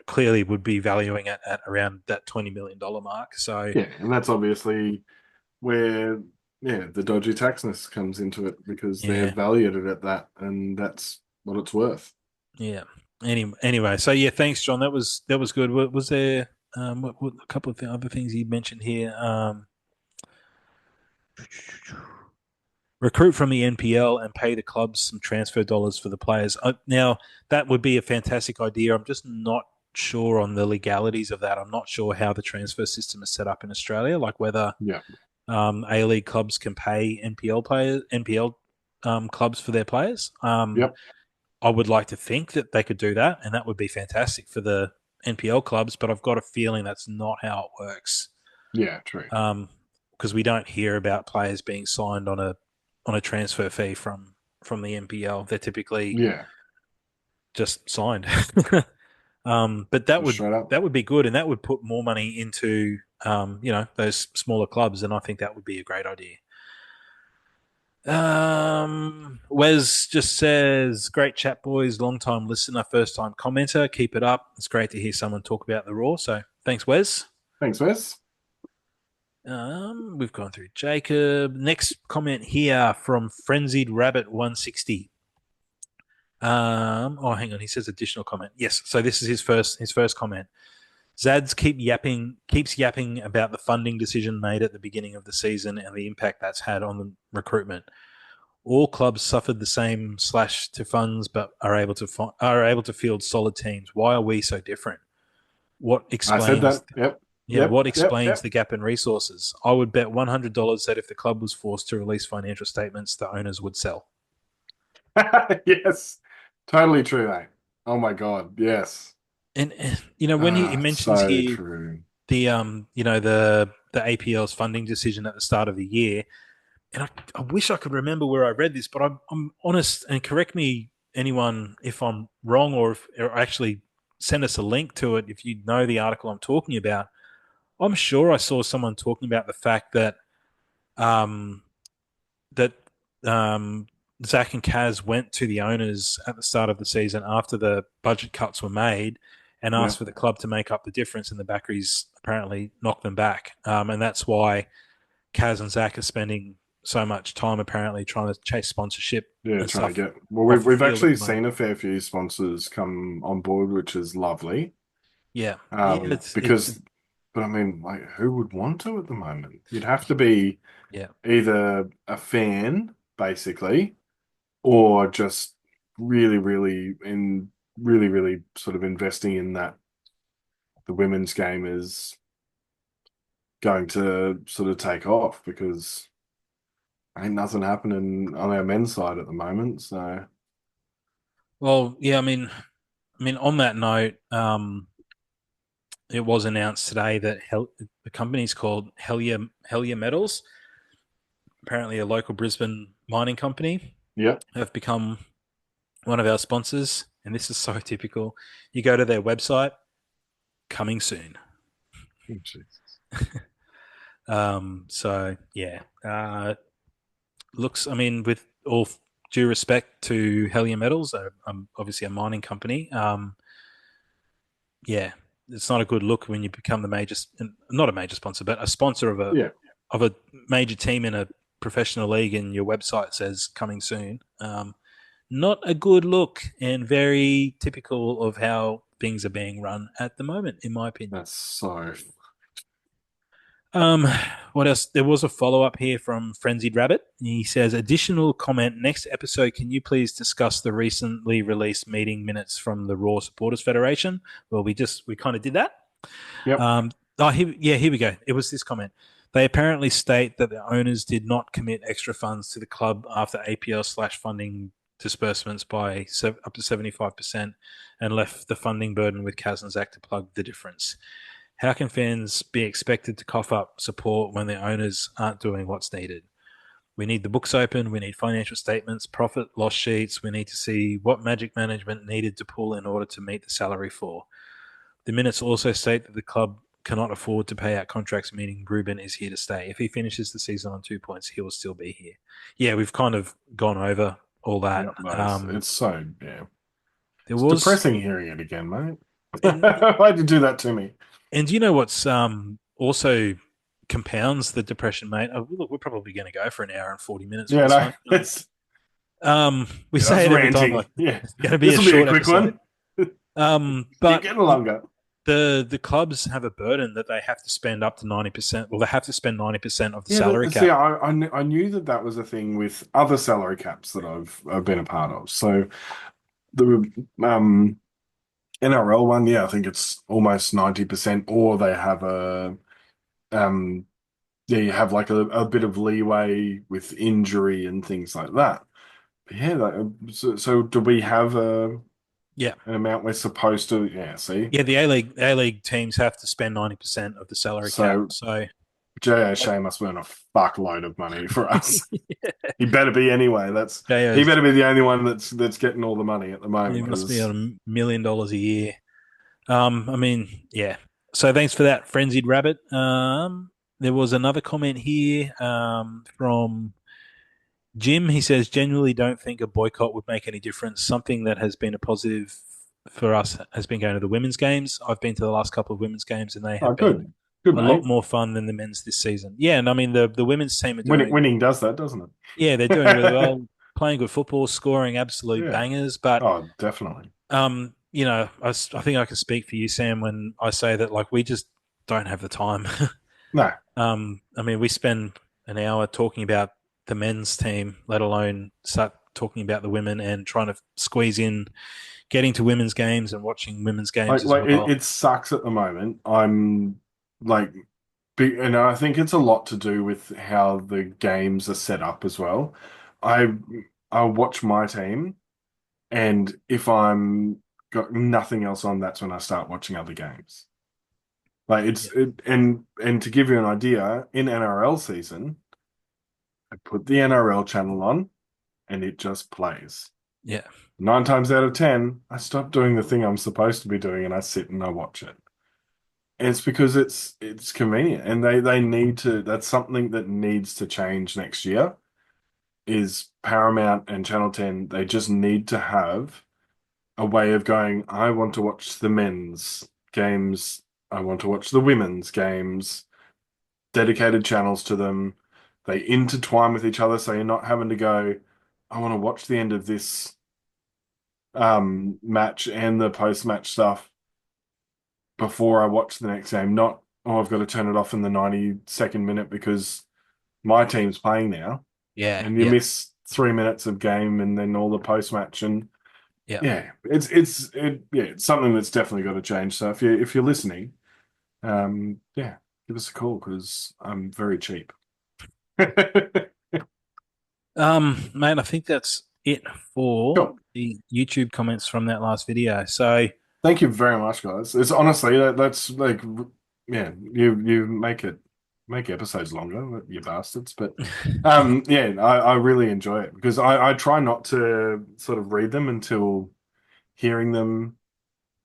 clearly would be valuing it at around that $20 million mark. So yeah, and that's obviously where the dodgy taxness comes into it because they're yeah, valued it at that, and that's what it's worth. yeah. Anyway, so yeah, thanks, John. That was good. Was there a couple of other things you mentioned here? Recruit from the NPL and pay the clubs some transfer dollars for the players. Now, that would be a fantastic idea. I'm just not sure on the legalities of that. I'm not sure how the transfer system is set up in Australia, like whether Yeah, A League clubs can pay NPL clubs for their players. yep, I would like to think that they could do that, and that would be fantastic for the NPL clubs. But I've got a feeling that's not how it works, yeah, true. because we don't hear about players being signed on a transfer fee from the NPL. They're typically Yeah, just signed. But that just would straight up. that would be good, and that would put more money into those smaller clubs, and I think that would be a great idea. Wes just says, "Great chat, boys. Long time listener, first time commenter. Keep it up. It's great to hear someone talk about the Raw. So thanks, Wes." Thanks, Wes. We've gone through Jacob. Next comment here from Frenzied Rabbit 160. Hang on. He says additional comment. Yes. So this is his first comment. Zads keeps yapping about the funding decision made at the beginning of the season and the impact that's had on the recruitment. All clubs suffered the same slash to funds, but are able to field solid teams. Why are we so different? What I said explains that. Yep, Yeah, yep, what yep, explains yep. the gap in resources? I would bet $100 that if the club was forced to release financial statements, the owners would sell. Yes, totally true, mate. Oh my God, yes. And when he Ah, mentions so here true. the APL's funding decision at the start of the year, and I wish I could remember where I read this, but I'm honest, and correct me anyone if I'm wrong, or actually send us a link to it if you know the article I'm talking about. I'm sure I saw someone talking about the fact um, that um, Zach and Kaz went to the owners at the start of the season after the budget cuts were made and Yeah. asked for the club to make up the difference, and the Backeries apparently knocked them back. And that's why Kaz and Zach are spending so much time apparently trying to chase sponsorship Yeah, and trying to stuff get. Well, off the we've field at actually the moment. seen a fair few sponsors come on board, which is lovely. Yeah, yeah, Because, but I mean, like, who would want to at the moment? You'd have to be yeah. either a fan, basically, or just really sort of investing in that the women's game is going to sort of take off because ain't nothing happening on our men's side at the moment. So Well, yeah. On that note, it was announced today that the company's called Hellier Metals, apparently a local Brisbane mining company, yeah. have become one of our sponsors. And this is so typical. You go to their website, coming soon. Oh, Jesus. So yeah, looks. With all due respect to Hellier Metals, obviously a mining company. Yeah, it's not a good look when you become the major, not a major sponsor, but a sponsor Yeah, of a major team in a professional league, and your website says coming soon. Not a good look, and very typical of how things are being run at the moment, in my opinion. that's so. Um, what else? There was a follow up here from Frenzied Rabbit. He says, additional comment next episode. Can you please discuss the recently released meeting minutes from the Raw Supporters Federation? Well, we kind of did that. Yep. Here we go. It was this comment. They apparently state that the owners did not commit extra funds to the club after APL/funding disbursements by up to 75% and left the funding burden with Kaz and Zach to plug the difference. How can fans be expected to cough up support when the owners aren't doing what's needed? We need the books open. We need financial statements, profit, loss sheets. We need to see what magic management needed to pull in order to meet the salary floor. The minutes also state that the club cannot afford to pay out contracts, meaning Ruben is here to stay. If he finishes the season on 2 points, he will still be here. Yeah, we've kind of gone over all that. Yep. It's so, yeah. There It's was, depressing hearing it again, mate. and Why'd you do that to me? and you know what's also compounds the depression, mate. Oh, look, we're probably going to go for an hour and 40 minutes with Yeah, this no, one. We yeah, say that's it every time, like ranting. Yeah. it's going to be This a will be a short quick episode. one. Keep But getting longer. the clubs have a burden that they have to spend up to 90%. Well, they have to spend 90% of the Yeah, salary but see, cap. I knew that that was a thing with other salary caps that I've been a part of. So the NRL one, yeah, I think it's almost 90%, or they have um yeah, you have like a bit of leeway with injury and things like that. But yeah, so do we have Yeah, an amount we're supposed to? Yeah, see, yeah. The A League teams have to spend 90% of the salary cap. so So J.O. Shea must earn a fuckload of money for us. He better be anyway. He JO's, better be the only one that's getting all the money at the he moment must be because on $1 million a year. Yeah. So thanks for that, Frenzied Rabbit. There was another comment here from Jim. He says, genuinely don't think a boycott would make any difference. Something that has been a positive for us has been going to the women's games. I've been to the last couple of women's games, and they oh, have been good a lot mate. more fun than the men's this season. Yeah, and the women's team are Winning does that, doesn't yeah, they're doing really it? well, playing good football, scoring absolute Yeah. bangers. But Oh, definitely. I think I can speak for you, Sam, when I say that like we just don't have the time. No. We spend an hour talking about the men's team, let alone start talking about the women and trying to squeeze in getting to women's games and watching women's games as well. It sucks at the moment. I'm like, and I think it's a lot to do with how the games are set up as well. I I watch my team, and if I'm got nothing else on, that's when I start watching other games. Like Yeah, and to give you an idea, in NRL season, I put the NRL channel on, and it just plays. yeah, 9 times out of 10, I stop doing the thing I'm supposed to be doing, and I sit and I watch it. And it's because it's convenient, and they need to. That's something that needs to change next year. Is Paramount and Channel 10? They just need to have a way of going, I want to watch the men's games, I want to watch the women's games, dedicated channels to them. They intertwine with each other, so you're not having to go, I want to watch the end of this match and the post-match stuff before I watch the next game. Not, oh, I've got to turn it off in the 92nd minute because my team's playing now. Yeah, And you yeah, miss 3 minutes of game and then all the post-match and yeah. yeah, it's something that's definitely got to change. So if you're listening, yeah, give us a call because I'm very cheap. Mate, I think that's it for Cool. the YouTube comments from that last video. So Thank you very much, guys. It's honestly that's like yeah, you make episodes longer, you bastards. But yeah, I really enjoy it because I try not to sort of read them until hearing them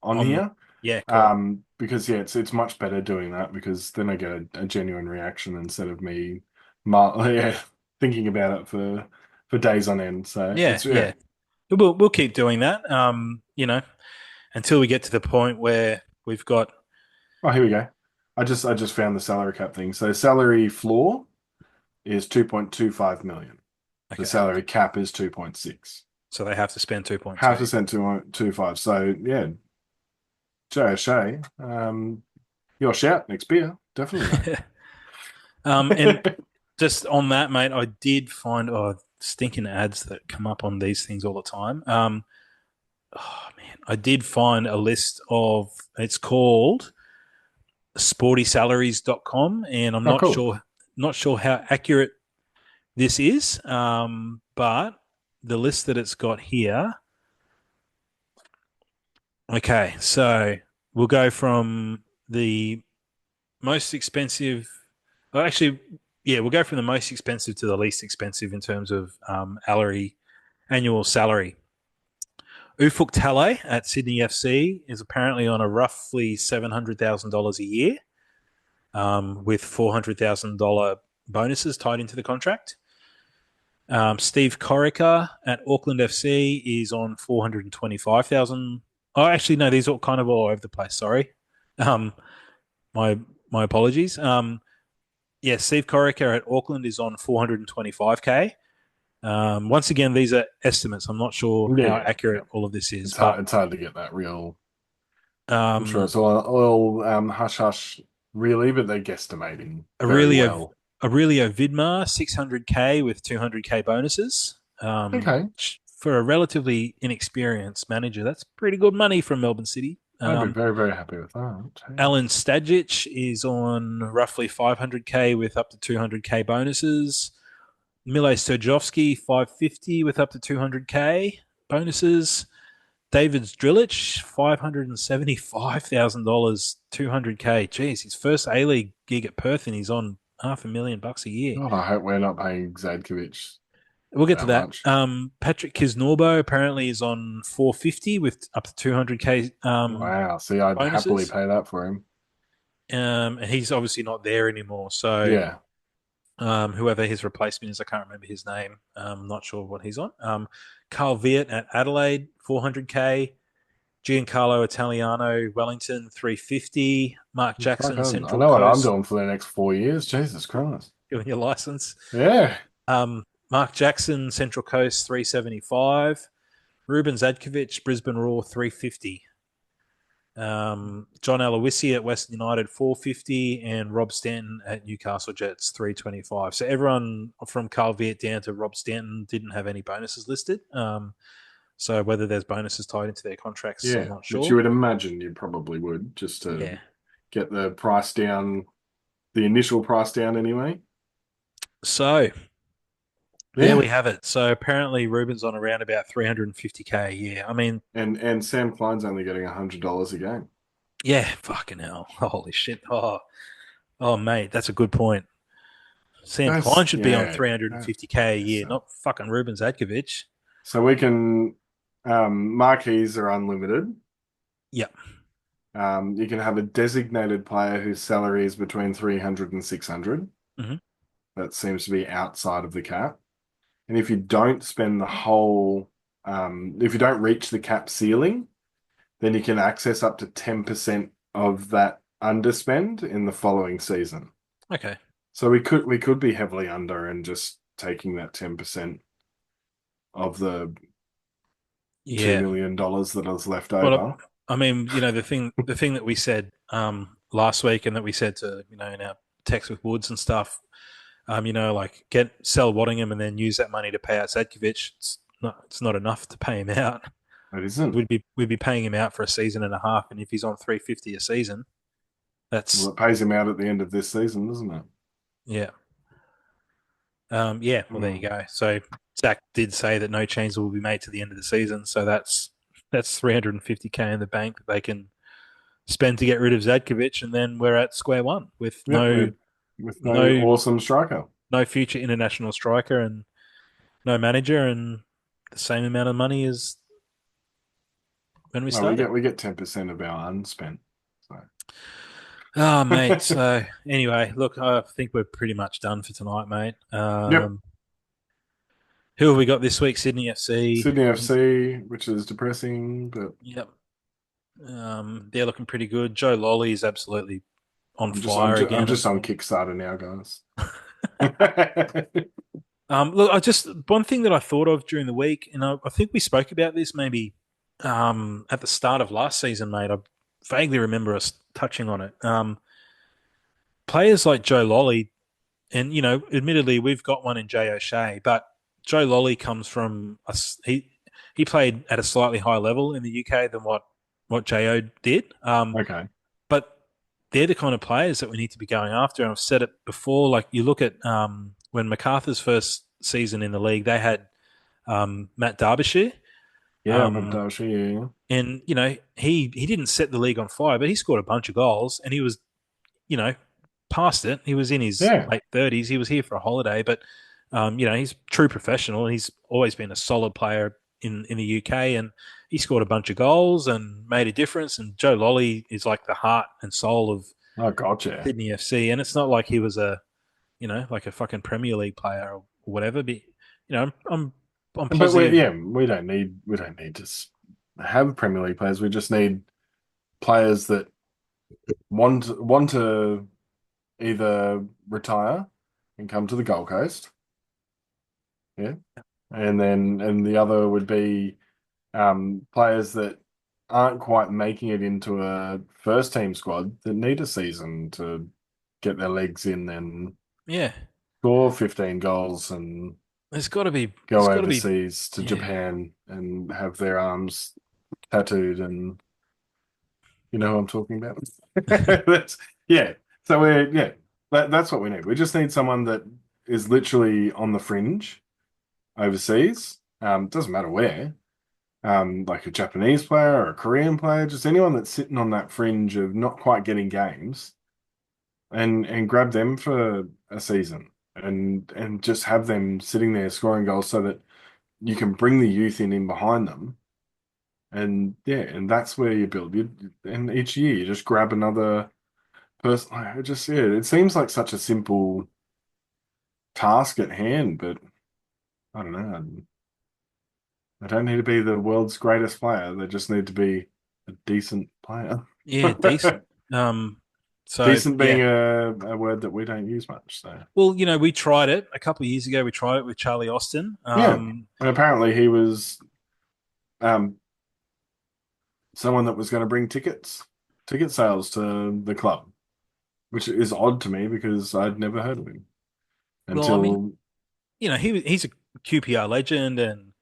on on, here. yeah, cool. Because yeah, it's much better doing that because then I get a genuine reaction instead of me yeah, thinking about it for days on end. So Yeah, it's yeah. yeah. We'll keep doing that. Until we get to the point where we've got Oh, here we go. I just found the salary cap thing. So salary floor is 2.25 million. The okay. salary cap is 2.6. So they have to spend 2.2. 0.5% 2.25. So yeah, JSA, your shout next beer. Definitely, And mate. just on that, mate, I did find stinking ads that come up on these things all the time. Oh man, I did find a list of it's called sportysalaries.com, and I'm Oh, not cool. sure how accurate this is, but the list that it's got here. Okay, so we'll go from the most expensive. Well, actually, yeah, we'll go from the most expensive to the least expensive in terms of annual salary. Ufuk Talay at Sydney FC is apparently on a roughly $700,000 a year, with $400,000 bonuses tied into the contract. Steve Corica at Auckland FC is on 425,000. Oh, actually, no, these are kind of all over the place. Sorry, um, my my apologies. Yeah, Steve Corica at Auckland is on 425k. Once again, these are estimates. I'm not sure Yeah, how yeah, yeah. accurate all of this is, It's but hard. It's hard to get that real. I'm sure um, it's all hush hush, really, but they're guesstimating very Aurelio well. Aurelio Vidmar 600k with 200k bonuses. Okay, For a relatively inexperienced manager, that's pretty good money from Melbourne City. I'd be very very happy with that. Alan Stajic is on roughly 500k with up to 200k bonuses. Mile Stojovski 550 with up to 200k bonuses. David's Drillich $575,000, 200k. Geez, his first A League gig at Perth, and he's on $500,000 a year. God, I hope we're not paying Zadkovich We'll get to that that. much. Patrick Kisnorbo apparently is on 450 with up to 200k Wow. See, I'd happily bonuses. pay that for him. And he's obviously not there anymore. So Yeah. whoever his replacement is, I can't remember his name. I'm not sure what he's on. Carl Viet at Adelaide, 400k. Giancarlo Italiano, Wellington, 350. Mark Fuck, Jackson, I Central know what I'm Coast, doing for the next 4 years. Jesus Christ. doing your license. Yeah. Mark Jackson, Central Coast, 375. Ruben Zadkovich, Brisbane Roar, 350. John Aloisi at Western United, 450. And Rob Stanton at Newcastle Jets, 325. So everyone from Carl Viet down to Rob Stanton didn't have any bonuses listed. So whether there's bonuses tied into their contracts, I'm Yeah. not Which you sure. would imagine you probably would just Yeah. to get the price down, the initial price down anyway. So there Yeah. we have it. So apparently Ruben's on around about 350k a year. I mean, And Sam Klein's only getting $100 a game. yeah, fucking hell. Holy shit. Oh, mate, that's a good point. Sam Klein That's should be on yeah. 350k a year, So, not fucking Ruben Zadkovich. so we can marquees are unlimited. Yeah. You can have a designated player whose salary is between 300 and 600. Mm-hmm. That seems to be outside of the cap. And if you don't spend the whole if you don't reach the cap ceiling, then you can access up to 10% of that underspend in the following season. Okay. So we could be heavily under and just taking that 10% of the $2 Yeah. million that is left Well, over. I mean, the thing that we said last week, and that we said to in our text with Woods and stuff, like sell Waddingham and then use that money to pay out Zadkovich. It's not enough to pay him out. It isn't. We'd be paying him out for a season and a half, and if he's on 350 a season, Well, that's it pays him out at the end of this season, doesn't it? yeah. Yeah, well, there you Mm. go. So Zach did say that no changes will be made to the end of the season. So that's 350K in the bank that they can spend to get rid of Zadkovich, and then we're at square one with Yep, no with no no awesome striker. no future international striker and no manager, and the same amount of money as when we No, we started. get 10% of our unspent. So Oh, mate. So anyway, look, I think we're pretty much done for tonight, mate. yep, Who have we got this week? Sydney FC. Sydney FC, which is depressing, but Yep. They're looking pretty good. Joe Lolly is absolutely on I'm just I'm fire just I'm again just as on well. Kickstarter now, guys. Look, I just one thing that I thought of during the week, and I think we spoke about this maybe at the start of last season, mate. I vaguely remember us touching on it. Players like Joe Lolly, and admittedly, we've got one in Jay O'Shea, but Joe Lolly comes from us. He played at a slightly higher level in the UK than what Jo did. Okay. But they're the kind of players that we need to be going after. And I've said it before. Like you look at when MacArthur's first season in the league, they had Matt Derbyshire, Yeah, um, Mabdashi, yeah. and he didn't set the league on fire, but he scored a bunch of goals, and he was you know past it. He was in his Yeah. late 30s. He was here for a holiday, but he's a true professional. He's always been a solid player in the UK, and he scored a bunch of goals and made a difference. And Joe Lolly is like the heart and soul of Oh, gotcha. Sydney FC, and it's not like he was like a fucking Premier League player or whatever. But I'm But positive. we don't need to have Premier League players. We just need players that want to either retire and come to the Gold Coast. Yeah. And the other would be players that aren't quite making it into a first team squad that need a season to get their legs in and Yeah, score 15 goals and there's got to be. There's go got to be. overseas to Yeah, Japan and have their arms tattooed and you know who I'm talking about. That's yeah. So that's what we need. We just need someone that is literally on the fringe overseas. Doesn't matter where. Like a Japanese player or a Korean player, just anyone that's sitting on that fringe of not quite getting games, and grab them for a season and just have them sitting there scoring goals so that you can bring the youth in behind them. And yeah, and that's where you build. And each year you just grab another person. It seems like such a simple task at hand, but I don't know. They don't need to be the world's greatest player. They just need to be a decent player. yeah, decent. Um, so Decent yeah. being a word that we don't use much. So Well, we tried it a couple of years ago. We tried it with Charlie Austin. yeah, and apparently he was um, someone that was going to bring ticket sales to the club, which is odd to me because I'd never heard of him Well, I mean, until. he's a QPR legend, and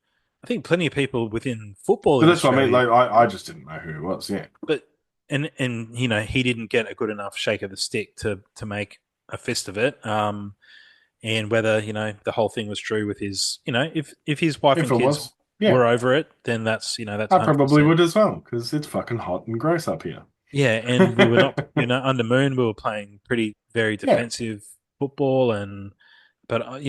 I think plenty of people within football But in that's what I mean. Australia. Like I just didn't know who he was. Yeah, But and he didn't get a good enough shake of the stick to make a fist of it. And whether the whole thing was true with his, if his wife if and it kids was, yeah, were over it, then that's I one hundred probably percent. would as well because it's fucking hot and gross up here. Yeah, and we were not, under Moon, we were playing pretty very Yeah, defensive football, and but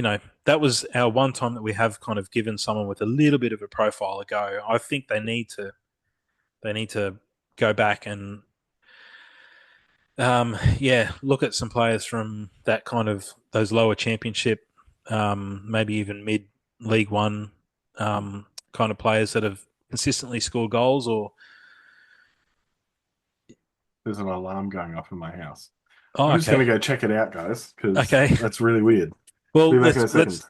that was our one time that we have kind of given someone with a little bit of a profile a go. I think they need to go back and look at some players from that kind of those lower championship, maybe even mid League One kind of players that have consistently scored goals? Or There's an alarm going off in my house. oh, I'm just okay, gonna go check it out, guys, because okay. that's really weird. Well, Be back in a second.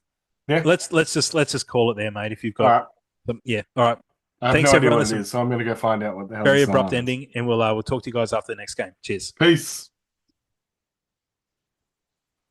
Yeah. let's just call it there, mate. If you've All got right. some, yeah. All right. I have no Thanks, idea everyone. what That's it a is, so I'm gonna go find out what the hell very this abrupt alarm is. ending, and we'll talk to you guys after the next game. Cheers. Peace.